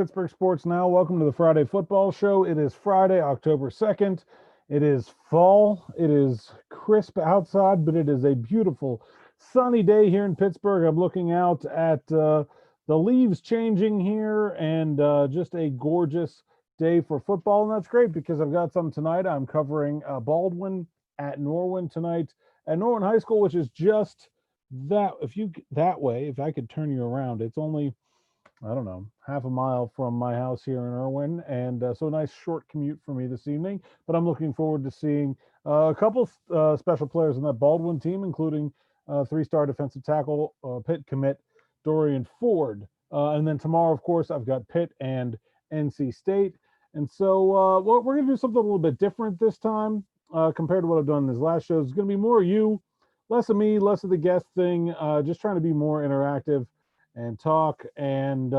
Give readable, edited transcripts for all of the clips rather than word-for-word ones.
Pittsburgh Sports Now. Welcome to the Friday Football Show. It is Friday, October 2nd. It is fall. It is crisp outside, but it is a beautiful sunny day here in Pittsburgh. I'm looking out at the leaves changing here and just a gorgeous day for football. And that's great because I've got some tonight. I'm covering Baldwin at Norwin tonight at Norwin High School, which is just that way. If I could turn you around, it's only I don't know, half a mile from my house here in Irwin. And so a nice short commute for me this evening. But I'm looking forward to seeing a couple special players in that Baldwin team, including three-star defensive tackle Pitt commit Dorian Ford. And then tomorrow, of course, I've got Pitt and NC State. And so we're going to do something a little bit different this time compared to what I've done in this last show. It's going to be more you, less of me, less of the guest thing, just trying to be more interactive and talk and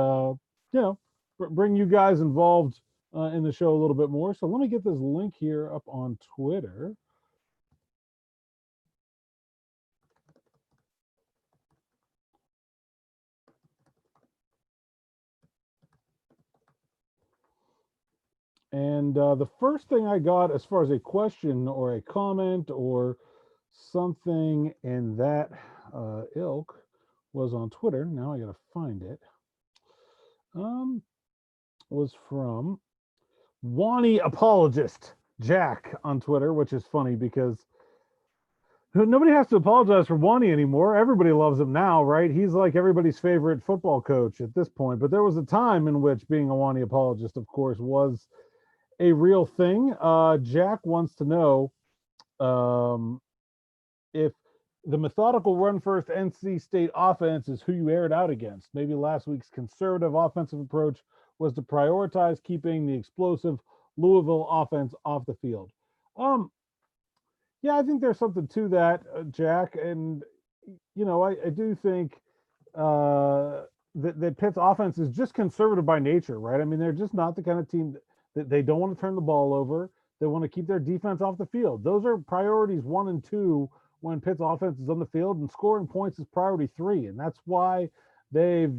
bring you guys involved in the show a little bit more. So let me get this link here up on Twitter. And the first thing I got as far as a question or a comment or something in that ilk was on Twitter. Now I got to find it. Was from Wani Apologist Jack on Twitter, which is funny because nobody has to apologize for Wani anymore. Everybody loves him now, right? He's like everybody's favorite football coach at this point. But there was a time in which being a Wani apologist, of course, was a real thing. Jack wants to know if the methodical run first NC State offense is who you aired out against. Maybe last week's conservative offensive approach was to prioritize keeping the explosive Louisville offense off the field. Yeah, I think there's something to that, Jack. And, I do think that Pitt's offense is just conservative by nature, right? I mean, they're just not the kind of team that they don't want to turn the ball over. They want to keep their defense off the field. Those are priorities 1 and 2 when Pitt's offense is on the field, and scoring points is priority 3. And that's why they've,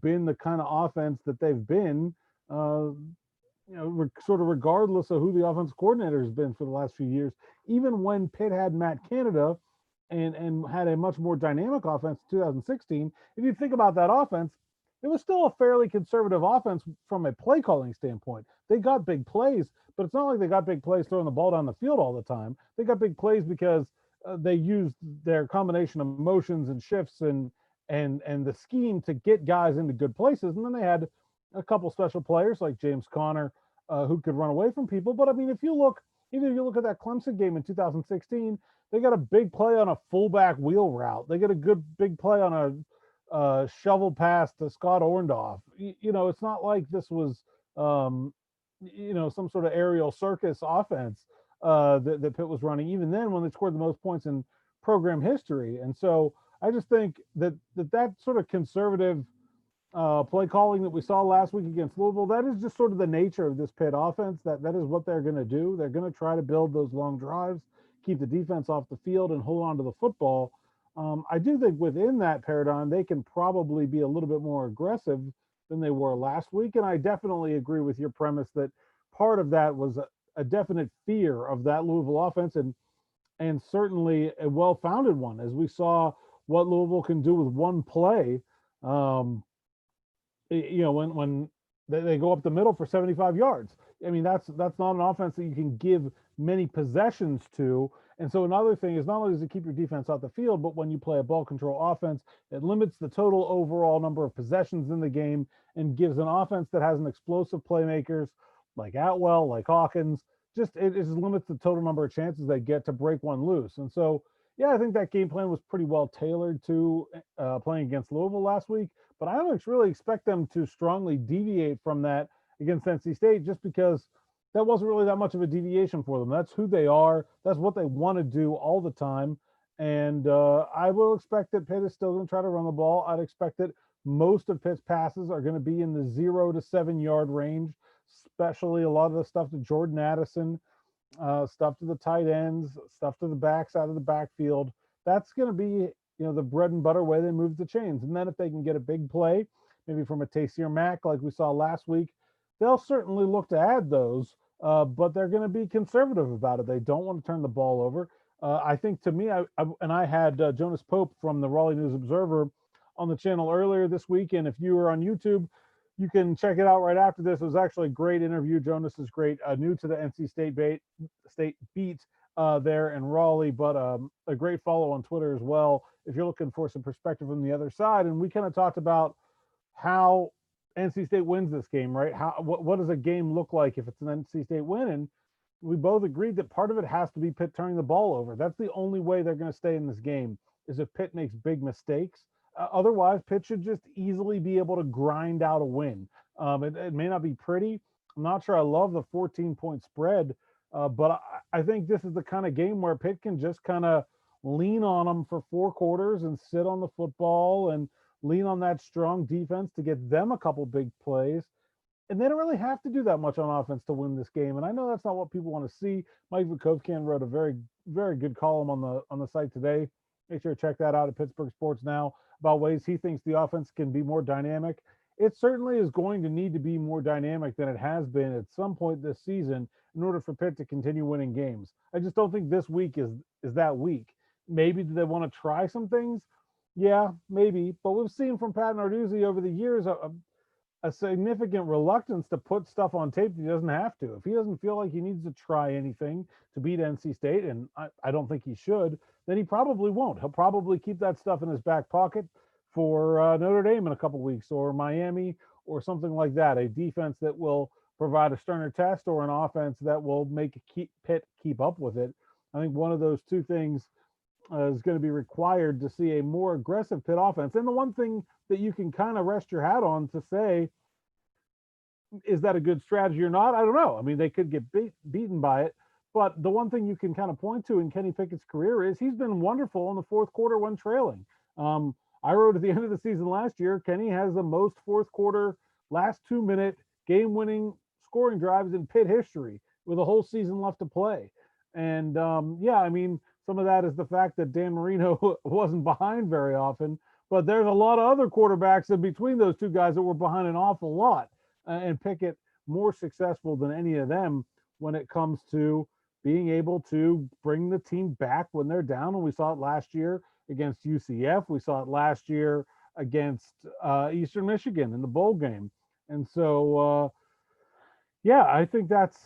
been the kind of offense that they've been, sort of regardless of who the offensive coordinator has been for the last few years. Even when Pitt had Matt Canada and had a much more dynamic offense in 2016, if you think about that offense, it was still a fairly conservative offense from a play calling standpoint. They got big plays, but it's not like they got big plays throwing the ball down the field all the time. They got big plays because they used their combination of motions and shifts and the scheme to get guys into good places. And then they had a couple special players like James Conner who could run away from people. But I mean, even if you look at that Clemson game in 2016, they got a big play on a fullback wheel route. They got a good big play on a shovel pass to Scott Orndorff. It's not like this was, some sort of aerial circus offense that Pitt was running, even then when they scored the most points in program history. And so I just think that sort of conservative play calling that we saw last week against Louisville, that is just sort of the nature of this Pitt offense. That is what they're going to do. They're going to try to build those long drives, keep the defense off the field, and hold on to the football. I do think within that paradigm, they can probably be a little bit more aggressive than they were last week. And I definitely agree with your premise that part of that was a definite fear of that Louisville offense and certainly a well-founded one, as we saw what Louisville can do with one play. When they go up the middle for 75 yards. I mean, that's not an offense that you can give many possessions to. And so another thing is not only does it keep your defense off the field, but when you play a ball control offense, it limits the total overall number of possessions in the game and gives an offense that has an explosive playmakers like Atwell, like Hawkins, it just limits the total number of chances they get to break one loose. And so, yeah, I think that game plan was pretty well tailored to playing against Louisville last week. But I don't really expect them to strongly deviate from that against NC State just because that wasn't really that much of a deviation for them. That's who they are. That's what they want to do all the time. And I will expect that Pitt is still going to try to run the ball. I'd expect that most of Pitt's passes are going to be in the 0 to 7 yard range, especially a lot of the stuff to Jordan Addison, stuff to the tight ends, stuff to the backs out of the backfield. That's going to be, the bread and butter way they move the chains. And then if they can get a big play, maybe from a Taysier Mack like we saw last week, they'll certainly look to add those, but they're going to be conservative about it. They don't want to turn the ball over. I think to me, I had Jonas Pope from the Raleigh News Observer on the channel earlier this week, and if you were on YouTube, you can check it out right after this. It was actually a great interview. Jonas is great, new to the NC State beat there in Raleigh, but a great follow on Twitter as well if you're looking for some perspective from the other side. And we kind of talked about how NC State wins this game, right? What does a game look like if it's an NC State win? And we both agreed that part of it has to be Pitt turning the ball over. That's the only way they're going to stay in this game is if Pitt makes big mistakes. Otherwise, Pitt should just easily be able to grind out a win. It may not be pretty. I'm not sure I love the 14-point spread, but I think this is the kind of game where Pitt can just kind of lean on them for 4 quarters and sit on the football and lean on that strong defense to get them a couple big plays. And they don't really have to do that much on offense to win this game. And I know that's not what people want to see. Mike Vukovcan wrote a very, very good column on the site today. Make sure to check that out at Pittsburgh Sports Now about ways he thinks the offense can be more dynamic. It certainly is going to need to be more dynamic than it has been at some point this season in order for Pitt to continue winning games. I just don't think this week is that week. Maybe do they want to try some things? Yeah, maybe. But we've seen from Pat Narduzzi over the years a significant reluctance to put stuff on tape that he doesn't have to. If he doesn't feel like he needs to try anything to beat NC State, and I don't think he should, then he probably won't. He'll probably keep that stuff in his back pocket for Notre Dame in a couple weeks, or Miami, or something like that. A defense that will provide a sterner test, or an offense that will make Pitt keep up with it. I think one of those two things is going to be required to see a more aggressive Pitt offense. And the one thing that you can kind of rest your hat on to say, is that a good strategy or not? I don't know. I mean, they could get beaten by it. But the one thing you can kind of point to in Kenny Pickett's career is he's been wonderful in the fourth quarter when trailing. I wrote at the end of the season last year, Kenny has the most fourth quarter, last 2-minute game-winning scoring drives in Pitt history with a whole season left to play. And yeah, I mean, some of that is the fact that Dan Marino wasn't behind very often, but there's a lot of other quarterbacks in between those two guys that were behind an awful lot. And Pickett more successful than any of them when it comes to being able to bring the team back when they're down. And we saw it last year against UCF. We saw it last year against Eastern Michigan in the bowl game. And so, yeah, I think that's,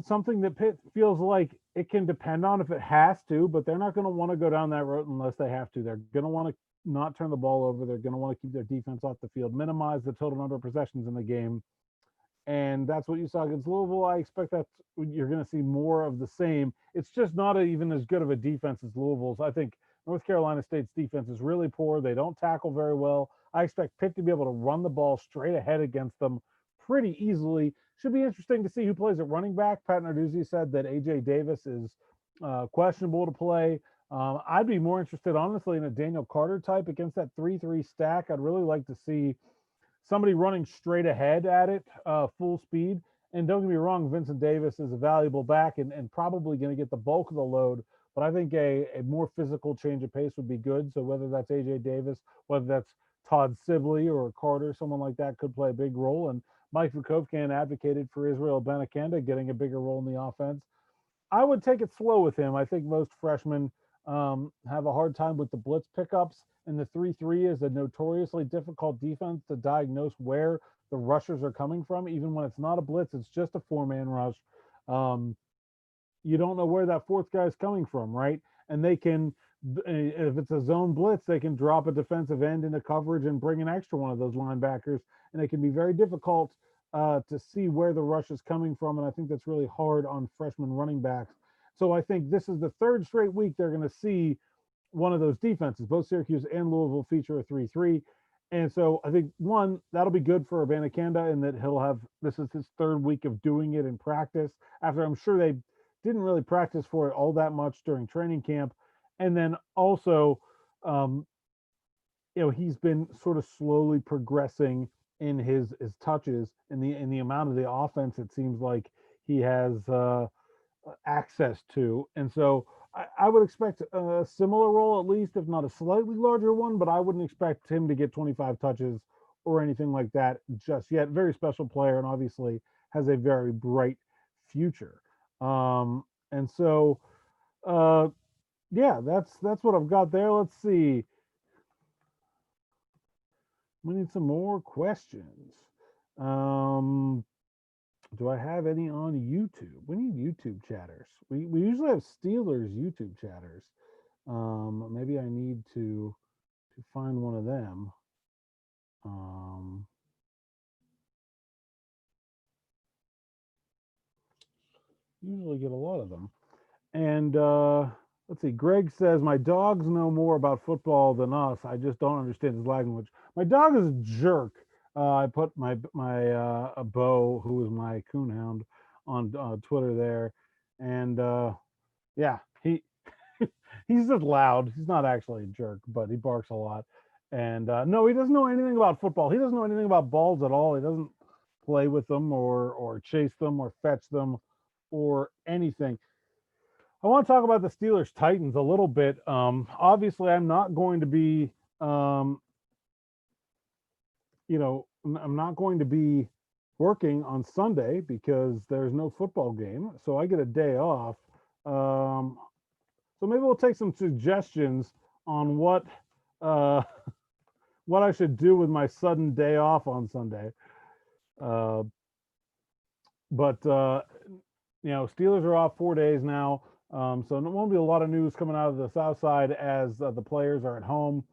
something that Pitt feels like it can depend on if it has to, but they're not going to want to go down that road unless they have to. They're going to want to not turn the ball over. They're going to want to keep their defense off the field, minimize the total number of possessions in the game. And that's what you saw against Louisville. I expect that you're going to see more of the same. It's just not even as good of a defense as Louisville's. I think North Carolina State's defense is really poor. They don't tackle very well. I expect Pitt to be able to run the ball straight ahead against them pretty easily. Should be interesting to see who plays at running back. Pat Narduzzi said that A.J. Davis is questionable to play. I'd be more interested, honestly, in a Daniel Carter type against that 3-3 stack. I'd really like to see somebody running straight ahead at it, full speed. And don't get me wrong, Vincent Davis is a valuable back and probably going to get the bulk of the load. But I think a more physical change of pace would be good. So whether that's A.J. Davis, whether that's Todd Sibley or Carter, someone like that could play a big role. And Mike Vukovcan advocated for Israel Benakenda getting a bigger role in the offense. I would take it slow with him. I think most freshmen have a hard time with the blitz pickups, and the 3-3 is a notoriously difficult defense to diagnose where the rushers are coming from. Even when it's not a blitz, it's just a 4-man rush. You don't know where that fourth guy is coming from, right? And they can, if it's a zone blitz, they can drop a defensive end into coverage and bring an extra one of those linebackers, and it can be very difficult to see where the rush is coming from. And I think that's really hard on freshman running backs. So I think this is the third straight week they're going to see one of those defenses. Both Syracuse and Louisville feature a 3-3. And so I think, one, that'll be good for Abanikanda in that this is his third week of doing it in practice, after I'm sure they didn't really practice for it all that much during training camp. And then also, he's been sort of slowly progressing in his touches and the amount of the offense it seems like he has access to. And so I would expect a similar role, at least, if not a slightly larger one, but I wouldn't expect him to get 25 touches or anything like that just yet. Very special player, and obviously has a very bright future. And so, uh, yeah, that's what I've got there. Let's see. We need some more questions. Um, do I have any on YouTube? We need YouTube chatters. We usually have Steelers YouTube chatters. Maybe I need to find one of them. Um, Usually get a lot of them. And let's see. Greg says my dogs know more about football than us. I just don't understand his language. My dog is a jerk. I put my a Bo, who is my coonhound, on Twitter there, and yeah, he's just loud. He's not actually a jerk, but he barks a lot. And no, he doesn't know anything about football. He doesn't know anything about balls at all. He doesn't play with them or chase them or fetch them or anything. I want to talk about the Steelers Titans a little bit. Obviously, I'm not going to be, um, I'm not going to be working on Sunday because there's no football game, so I get a day off. Um, so maybe we'll take some suggestions on uh, what I should do with my sudden day off on Sunday. Uh, but Steelers are off 4 days now. So there won't be a lot of news coming out of the South Side as the players are at home.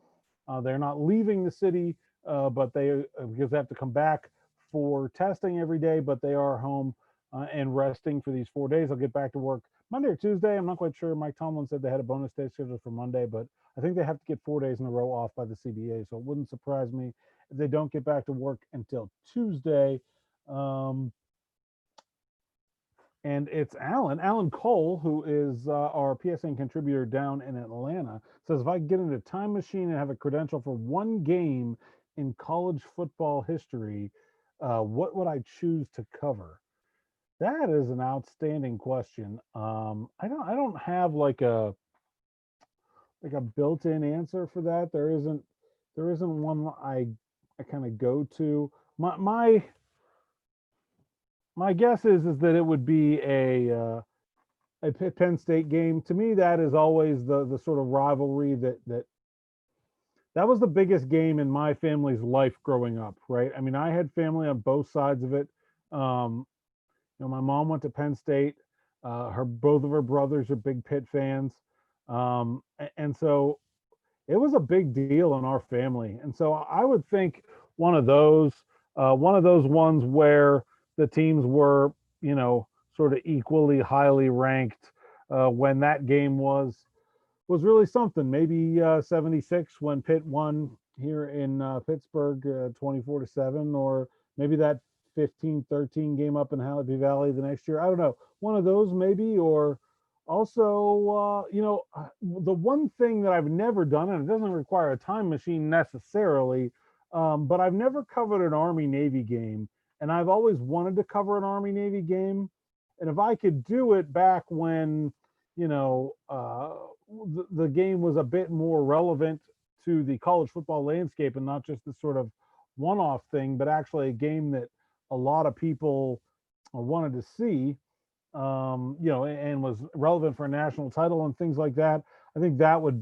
They're not leaving the city, but they because they have to come back for testing every day. But they are home and resting for these 4 days. I'll get back to work Monday or Tuesday. I'm not quite sure. Mike Tomlin said they had a bonus day scheduled for Monday, but I think they have to get 4 days in a row off by the CBA. So it wouldn't surprise me if they don't get back to work until Tuesday. Um, and it's Alan Cole, who is our PSN contributor down in Atlanta, says if I could get in a time machine and have a credential for one game in college football history, what would I choose to cover? That is an outstanding question. I don't have like a built-in answer for that. There isn't one I kind of go to. My guess is that it would be a Penn State game. To me, that is always the sort of rivalry that was the biggest game in my family's life growing up. Right? I mean, I had family on both sides of it. Um, my mom went to Penn State. Her both of her brothers are big Pitt fans, and so it was a big deal in our family. And so I would think one of those, one of those ones where the teams were, sort of equally highly ranked when that game was really something. Maybe 76 when Pitt won here in Pittsburgh 24-7, or maybe that 15-13 game up in Happy Valley the next year. I don't know. One of those maybe, or also, the one thing that I've never done, and it doesn't require a time machine necessarily, but I've never covered an Army Navy game, and I've always wanted to cover an Army Navy game. And if I could do it back when, the game was a bit more relevant to the college football landscape and not just this sort of one-off thing, but actually a game that a lot of people wanted to see, and was relevant for a national title and things like that. I think that would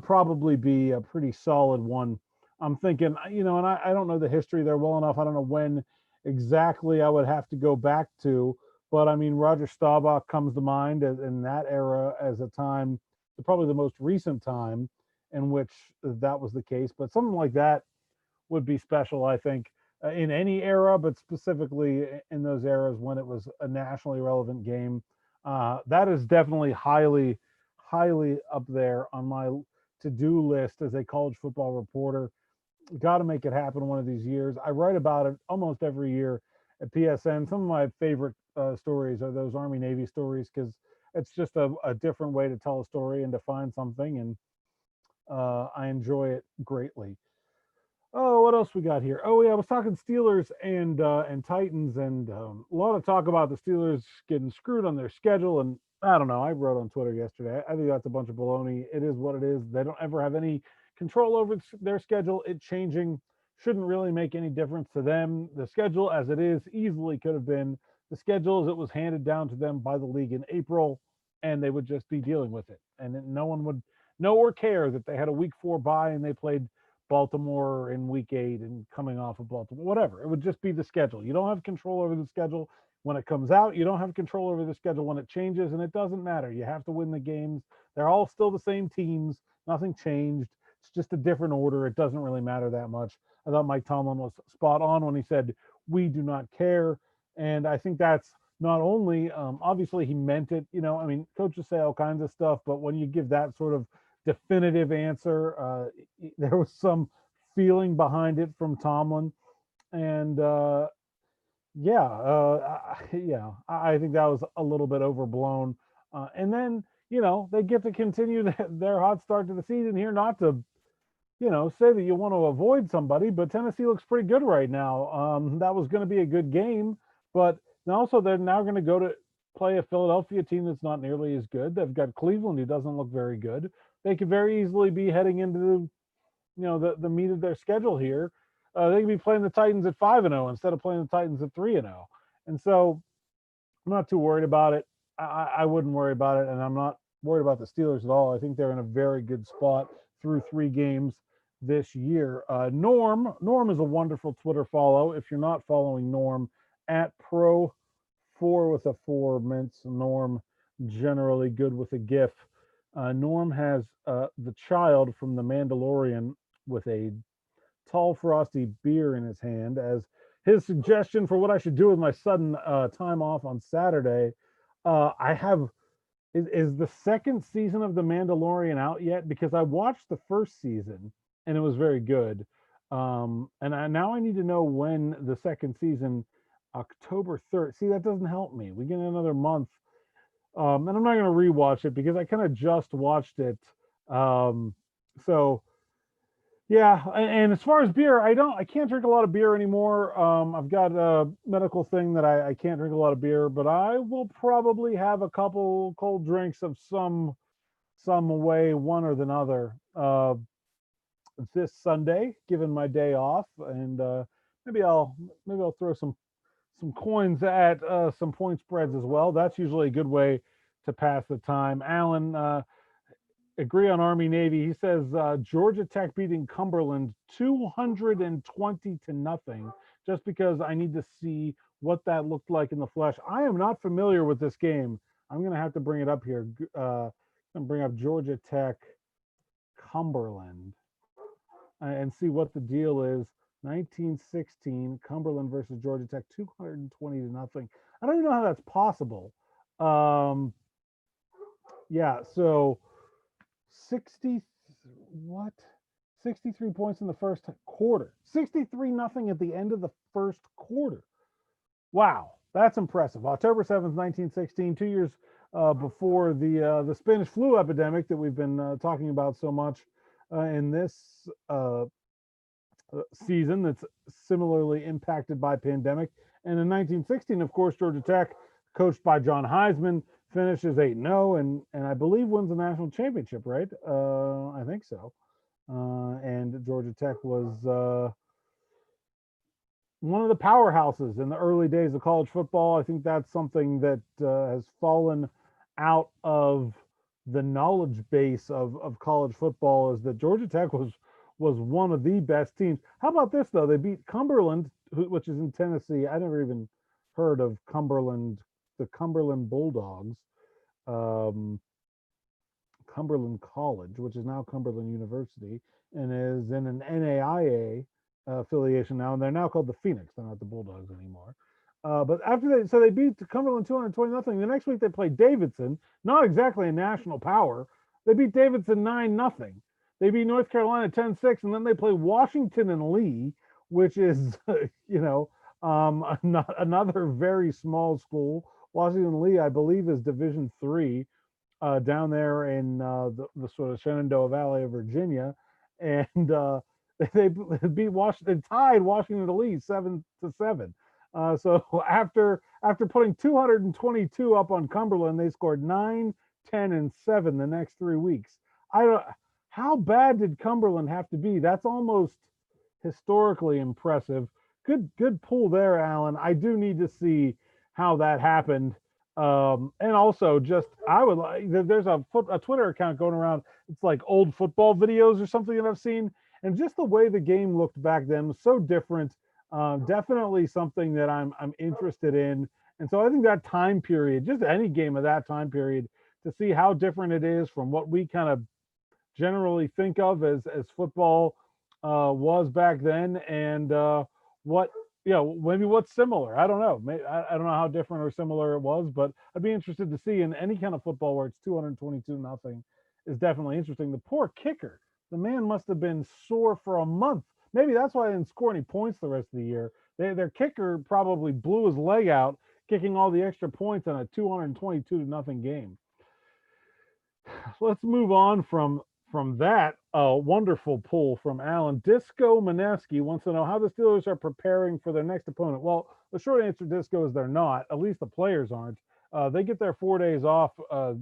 probably be a pretty solid one. I'm thinking, and I don't know the history there well enough. I don't know when exactly I would have to go back to, but I mean, Roger Staubach comes to mind in that era as a time, probably the most recent time in which that was the case. But something like that would be special, I think, in any era, but specifically in those eras when it was a nationally relevant game. That is definitely highly, highly up there on my to-do list as a college football reporter. Got to make it happen one of these years. I write about it almost every year at PSN. Some of my favorite stories are those Army Navy stories because it's just a different way to tell a story and to find something, and I enjoy it greatly. Oh, what else we got here? Oh yeah, I was talking Steelers and Titans, and a lot of talk about the Steelers getting screwed on their schedule. And I don't know. I wrote on Twitter yesterday. I think that's a bunch of baloney. It is what it is. They don't ever have any control over their schedule. It changing shouldn't really make any difference to them. The schedule as it is easily could have been the schedule as it was handed down to them by the league in April, and they would just be dealing with it. And no one would know or care that they had a week 4 bye and they played Baltimore in week 8 and coming off of Baltimore, whatever. It would just be the schedule. You don't have control over the schedule when it comes out. You don't have control over the schedule when it changes, and it doesn't matter. You have to win the games. They're all still the same teams. Nothing changed. It's just a different order. It doesn't really matter that much. I thought Mike Tomlin was spot on when he said, "We do not care." And I think that's not only, obviously, he meant it. I mean, coaches say all kinds of stuff, but when you give that sort of definitive answer, there was some feeling behind it from Tomlin. And yeah, yeah, I think that was a little bit overblown. And then, they get to continue their hot start to the season here, not to say that you want to avoid somebody, but Tennessee looks pretty good right now. That was going to be a good game, but also they're now going to go to play a Philadelphia team that's not nearly as good. They've got Cleveland, who doesn't look very good. They could very easily be heading into the meat of their schedule here. They could be playing the Titans at 5-0 instead of playing the Titans at 3-0, and so I'm not too worried about it. I wouldn't worry about it, and I'm not worried about the Steelers at all. I think they're in a very good spot through 3 games this year. Norm is a wonderful Twitter follow. If you're not following Norm, at Pro4 with a 4 mints, Norm, generally good with a GIF. Norm has the child from The Mandalorian with a tall frosty beer in his hand as his suggestion for what I should do with my sudden time off on Saturday. I have is the second season of The Mandalorian out yet? Because I watched the first season and it was very good. Now I need to know when the second season, October 3rd. See, that doesn't help me. We get another month. And I'm not going to rewatch it because I kind of just watched it. So yeah, and as far as beer, I can't drink a lot of beer anymore. I've got a medical thing that I can't drink a lot of beer, but I will probably have a couple cold drinks of some way, one or the other, this Sunday, given my day off, and maybe I'll throw some coins at some point spreads as well. That's usually a good way to pass the time. Alan, agree on Army Navy. He says Georgia Tech beating Cumberland 220-0, just because I need to see what that looked like in the flesh. I am not familiar with this game. I'm going to have to bring it up here. I'm going to bring up Georgia Tech Cumberland and see what the deal is. 1916 Cumberland versus Georgia Tech, 220-0. I don't even know how that's possible. Yeah, so 63 points in the first quarter. 63-0 at the end of the first quarter. Wow, that's impressive. October 7th, 1916, 2 years before the Spanish flu epidemic that we've been talking about so much in this season that's similarly impacted by pandemic. And in 1916, of course, Georgia Tech, coached by John Heisman, finishes 8-0 and I believe wins the national championship, right? I think so. And Georgia Tech was one of the powerhouses in the early days of college football. I think that's something that has fallen out of the knowledge base of college football, is that Georgia Tech was one of the best teams. How about this, though? They beat Cumberland, which is in Tennessee. I never even heard of Cumberland, the Cumberland Bulldogs. Cumberland College, which is now Cumberland University, and is in an NAIA affiliation now, and they're now called the Phoenix. They're not the Bulldogs anymore. But after they beat Cumberland 220-0. The next week they played Davidson, not exactly a national power. They beat Davidson 9-0. They beat North Carolina 10-6, and then they play Washington and Lee, which is another very small school. Washington Lee, I believe, is Division III. Down there in the sort of Shenandoah Valley of Virginia, and they beat Washington, tied Washington to lead 7-7. So after putting 222 up on Cumberland, they scored 9, 10, and 7 the next 3 weeks. How bad did Cumberland have to be? That's almost historically impressive. Good pull there, Alan. I do need to see how that happened. And also, just I would like there's a Twitter account going around. It's like old football videos or something that I've seen, and just the way the game looked back then was so different. Definitely something that I'm interested in. And so I think that time period, just any game of that time period, to see how different it is from what we kind of generally think of as football was back then, and what maybe what's similar. I don't know. I don't know how different or similar it was, but I'd be interested to see in any kind of football where it's 222 nothing is definitely interesting. The poor kicker, the man must have been sore for a month. Maybe that's why they didn't score any points the rest of the year. Their kicker probably blew his leg out kicking all the extra points in a 222 to nothing game. Let's move on from that wonderful pull from Alan. Disco Maneski wants to know how the Steelers are preparing for their next opponent. Well, the short answer, Disco, is they're not. At least the players aren't. They get their 4 days off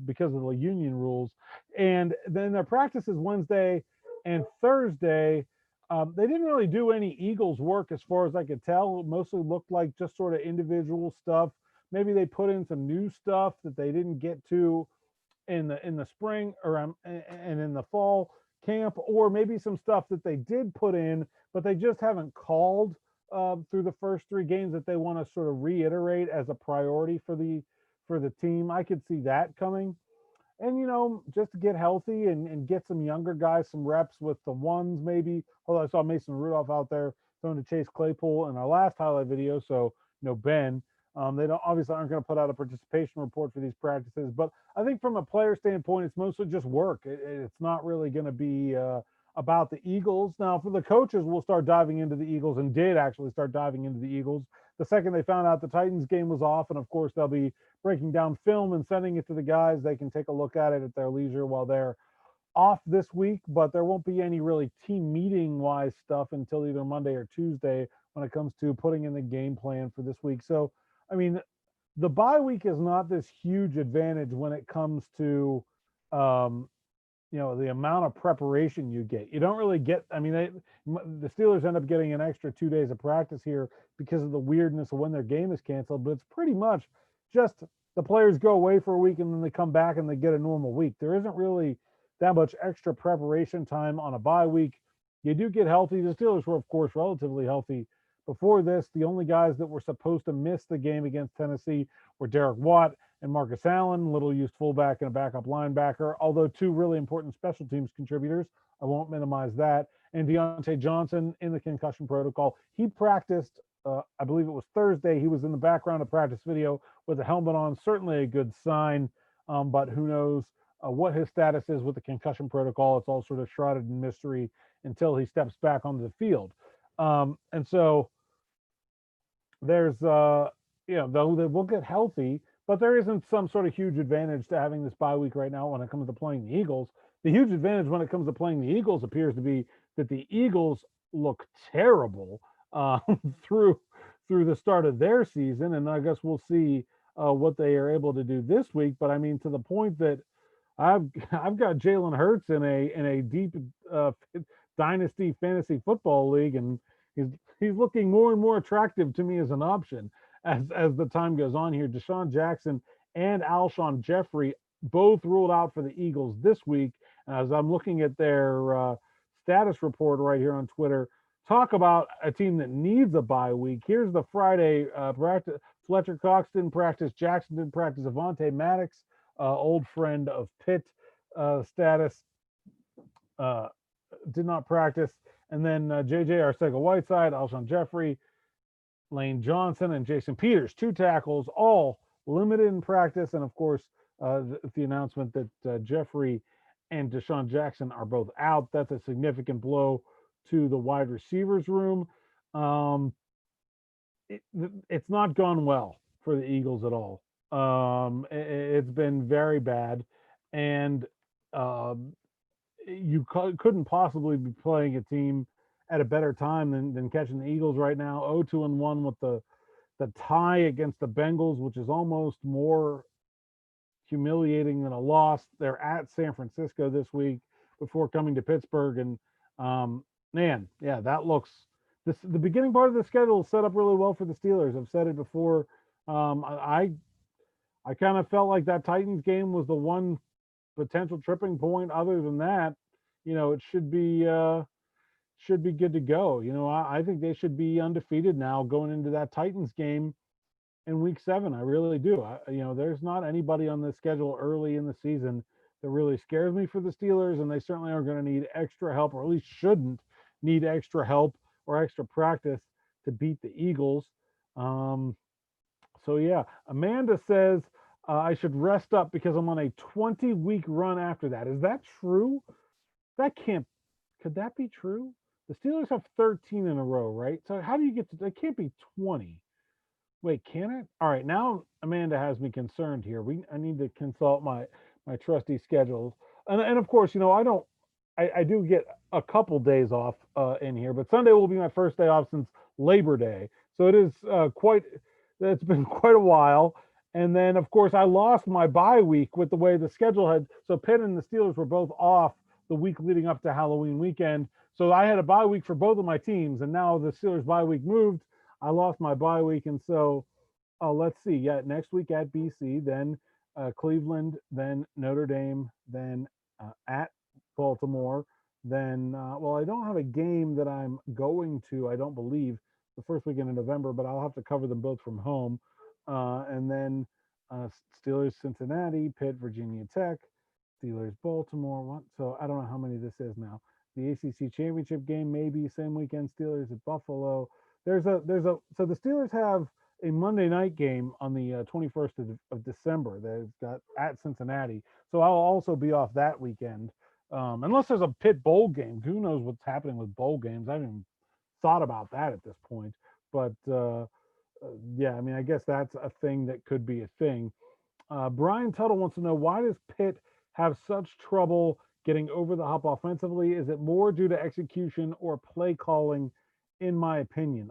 because of the union rules, and then their practice is Wednesday and Thursday. They didn't really do any Eagles work as far as I could tell. It mostly looked like just sort of individual stuff. Maybe they put in some new stuff that they didn't get to in the spring or and in the fall camp, or maybe some stuff that they did put in, but they just haven't called through the first 3 games that they want to sort of reiterate as a priority for the team. I could see that coming. And just to get healthy and get some younger guys some reps with the ones maybe. Although I saw Mason Rudolph out there throwing to Chase Claypool in our last highlight video, so Ben. They don't obviously aren't going to put out a participation report for these practices, but I think from a player standpoint, it's mostly just work. It's not really going to be about the Eagles. Now, for the coaches, we'll start diving into the Eagles, and did actually start diving into the Eagles the second they found out the Titans game was off, and of course they'll be breaking down film and sending it to the guys. They can take a look at it at their leisure while they're off this week, but there won't be any really team meeting wise stuff until either Monday or Tuesday when it comes to putting in the game plan for this week. So, I mean, the bye week is not this huge advantage when it comes to, um, the amount of preparation you get. You don't really get, I mean, the Steelers end up getting an extra 2 days of practice here because of the weirdness of when their game is canceled, but it's pretty much just the players go away for a week and then they come back and they get a normal week. There isn't really that much extra preparation time on a bye week. You do get healthy. The Steelers were, of course, relatively healthy before this. The only guys that were supposed to miss the game against Tennessee were Derek Watt and Marcus Allen, little used fullback and a backup linebacker, although 2 really important special teams contributors. I won't minimize that. And Deontay Johnson in the concussion protocol. He practiced, I believe it was Thursday. He was in the background of practice video with a helmet on, certainly a good sign, but who knows what his status is with the concussion protocol. It's all sort of shrouded in mystery until he steps back onto the field. And so there's, they will get healthy, but there isn't some sort of huge advantage to having this bye week right now when it comes to playing the Eagles. The huge advantage when it comes to playing the Eagles appears to be that the Eagles look terrible through the start of their season, and I guess we'll see what they are able to do this week. But I mean, to the point that I've got Jalen Hurts in a deep dynasty fantasy football league, and he's looking more and more attractive to me as an option as the time goes on here. Deshaun Jackson and Alshon Jeffrey both ruled out for the Eagles this week. And as I'm looking at their status report right here on Twitter, talk about a team that needs a bye week. Here's the Friday practice. Fletcher Cox didn't practice. Jackson didn't practice. Avonte Maddox, old friend of Pitt status, did not practice. And then J.J. Arcega-Whiteside, Alshon Jeffrey, Lane Johnson, and Jason Peters, 2 tackles, all limited in practice. And of course, the announcement that Jeffrey and Deshaun Jackson are both out. That's a significant blow to the wide receivers room. It's not gone well for the Eagles at all. It's been very bad, and you couldn't possibly be playing a team at a better time than catching the Eagles right now. 0-2-1 with the tie against the Bengals, which is almost more humiliating than a loss. They're at San Francisco this week before coming to Pittsburgh, and man, yeah, that looks the beginning part of the schedule is set up really well for the Steelers. I've said it before. I kind of felt like that Titans game was the one potential tripping point. Other than that, it should be good to go. I think they should be undefeated now going into that Titans game in week 7. I really do. There's not anybody on the schedule early in the season that really scares me for the Steelers, and they certainly are going to need extra help, or at least shouldn't need extra help or extra practice to beat the Eagles. So yeah, Amanda says I should rest up because I'm on a 20-week run after that. Is that true? That can't. Could that be true? The Steelers have 13 in a row, right? So how do you get to? It can't be 20. Wait, can it? All right, now Amanda has me concerned here. I need to consult my trusty schedules, and of course, I don't. I do get a couple days off in here, but Sunday will be my first day off since Labor Day, so it is quite. It's been quite a while, and then of course I lost my bye week with the way the schedule had. So Pitt and the Steelers were both off the week leading up to Halloween weekend, so I had a bye week for both of my teams, and now the Steelers bye week moved. I lost my bye week, and so let's see. Yeah, next week at BC, then Cleveland, then Notre Dame, then at Baltimore. Then, well, I don't have a game that I'm going to. I don't believe the first weekend in November, but I'll have to cover them both from home. And then Steelers, Cincinnati, Pitt, Virginia Tech, Steelers, Baltimore. What? So I don't know how many this is now. The ACC championship game, maybe same weekend. Steelers at Buffalo. So the Steelers have a Monday night game on the 21st of December. They've got at Cincinnati. So I'll also be off that weekend. Unless there's a Pitt bowl game. Who knows what's happening with bowl games? I haven't even thought about that at this point. But yeah, I mean, I guess that's a thing that could be a thing. Brian Tuttle wants to know, why does Pitt have such trouble getting over the hump offensively? Is it more due to execution or play calling, in my opinion?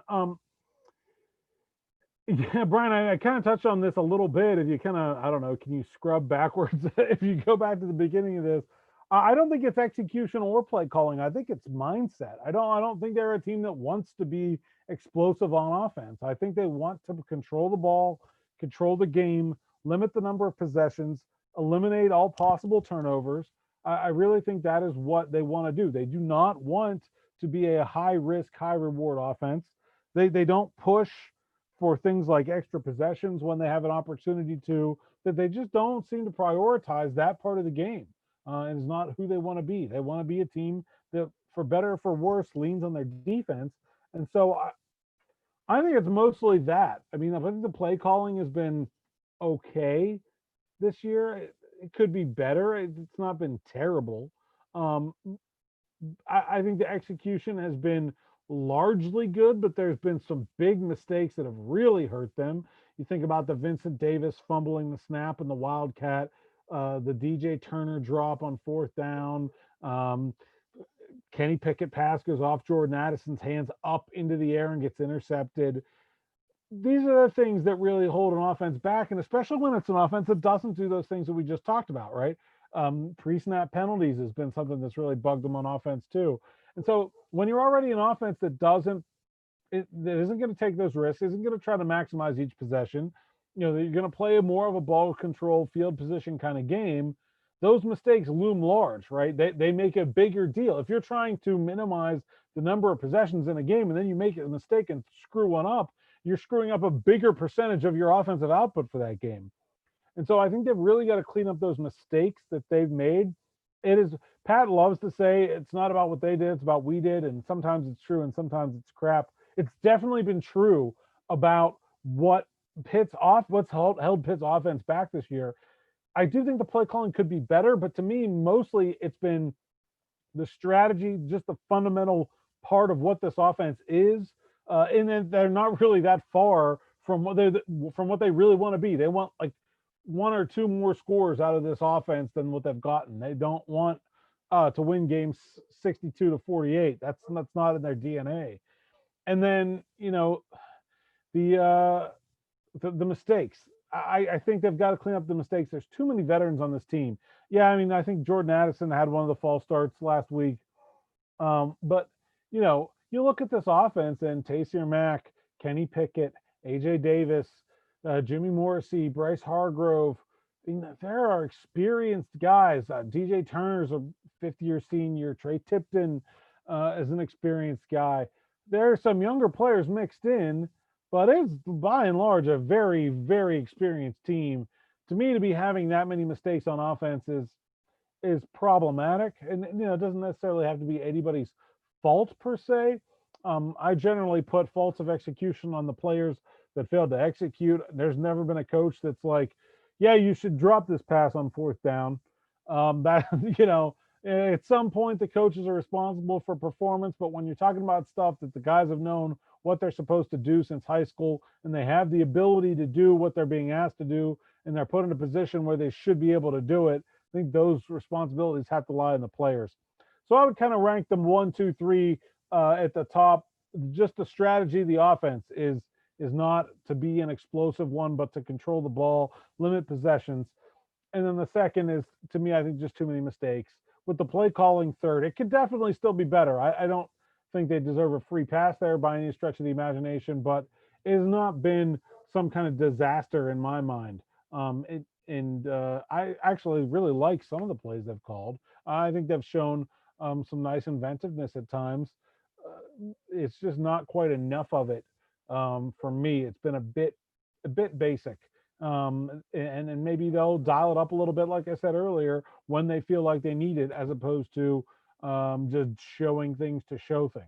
Yeah, Brian, I kind of touched on this a little bit. If you kind of, I don't know, can you scrub backwards? If you go back to the beginning of this, I don't think it's execution or play calling. I think it's mindset. I don't think they're a team that wants to be explosive on offense. I think they want to control the ball, control the game, limit the number of possessions, eliminate all possible turnovers. I really think that is what they want to do. They do not want to be a high risk, high reward offense. They don't push for things like extra possessions when they have an opportunity to, that they just don't seem to prioritize that part of the game. And it's not who they want to be. They want to be a team that, for better or for worse, leans on their defense. And so I think it's mostly that. I mean, I think the play calling has been okay this year. It could be better. It's not been terrible. Um, I think the execution has been largely good, but there's been some big mistakes that have really hurt them. You think about the Vincent Davis fumbling the snap and the Wildcat, the DJ Turner drop on 4th down. Kenny Pickett pass goes off Jordan Addison's hands up into the air and gets intercepted. These are the things that really hold an offense back, and especially when it's an offense that doesn't do those things that we just talked about, right? Pre-snap penalties has been something that's really bugged them on offense too. And so when you're already an offense that that isn't going to take those risks, isn't going to try to maximize each possession, you're going to play more of a ball control, field position kind of game. Those mistakes loom large, right? They make a bigger deal. If you're trying to minimize the number of possessions in a game and then you make a mistake and screw one up, you're screwing up a bigger percentage of your offensive output for that game. And so I think they've really got to clean up those mistakes that they've made. It is, Pat loves to say it's not about what they did, it's about we did. And sometimes it's true and sometimes it's crap. It's definitely been true about what's held Pitt's offense back this year. I do think the play calling could be better, but to me, mostly it's been the strategy, just the fundamental part of what this offense is. And then they're not really that far from what they really want to be. They want like one or two more scores out of this offense than what they've gotten. They don't want to win games 62-48. That's not in their DNA. And then the mistakes. I think they've got to clean up the mistakes. There's too many veterans on this team. Yeah, I mean, I think Jordan Addison had one of the false starts last week. But you look at this offense and Taysier Mack, Kenny Pickett, AJ Davis, Jimmy Morrissey, Bryce Hargrove. There are experienced guys. DJ Turner's a fifth-year senior. Trey Tipton is an experienced guy. There are some younger players mixed in, but it's by and large a very, very experienced team. To me, to be having that many mistakes on offense is problematic, and it doesn't necessarily have to be anybody's fault per se. I generally put faults of execution on the players that failed to execute. There's never been a coach that's like, yeah, you should drop this pass on fourth down. That at some point the coaches are responsible for performance, but when you're talking about stuff that the guys have known what they're supposed to do since high school, and they have the ability to do what they're being asked to do, and they're put in a position where they should be able to do it, I think those responsibilities have to lie on the players. So I would kind of rank them 1, 2, 3 at the top. Just the strategy, the offense is not to be an explosive one, but to control the ball, limit possessions. And then the second is, to me, I think just too many mistakes. With the play calling third, it could definitely still be better. I don't think they deserve a free pass there by any stretch of the imagination, but it has not been some kind of disaster in my mind. I actually really like some of the plays they've called. I think they've shown some nice inventiveness at times. It's just not quite enough of it for me. It's been a bit basic. And maybe they'll dial it up a little bit, like I said earlier, when they feel like they need it, as opposed to just showing things to show things.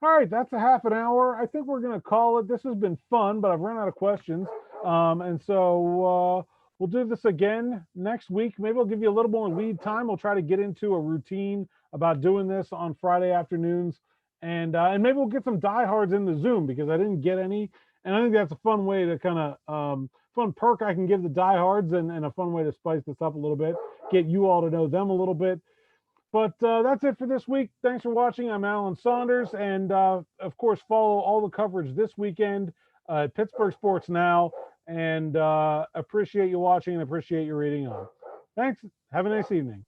All right, that's a half an hour. I think we're going to call it. This has been fun, but I've run out of questions. And so we'll do this again next week. Maybe I'll give you a little more lead time. We'll try to get into a routine about doing this on Friday afternoons. And maybe we'll get some diehards in the Zoom, because I didn't get any. And I think that's a fun way to kind of fun perk I can give the diehards, and a fun way to spice this up a little bit, get you all to know them a little bit. But that's it for this week. Thanks for watching. I'm Alan Saunders. And of course, follow all the coverage this weekend at Pittsburgh Sports Now. And appreciate you watching and appreciate you reading on. Thanks. Have a nice evening.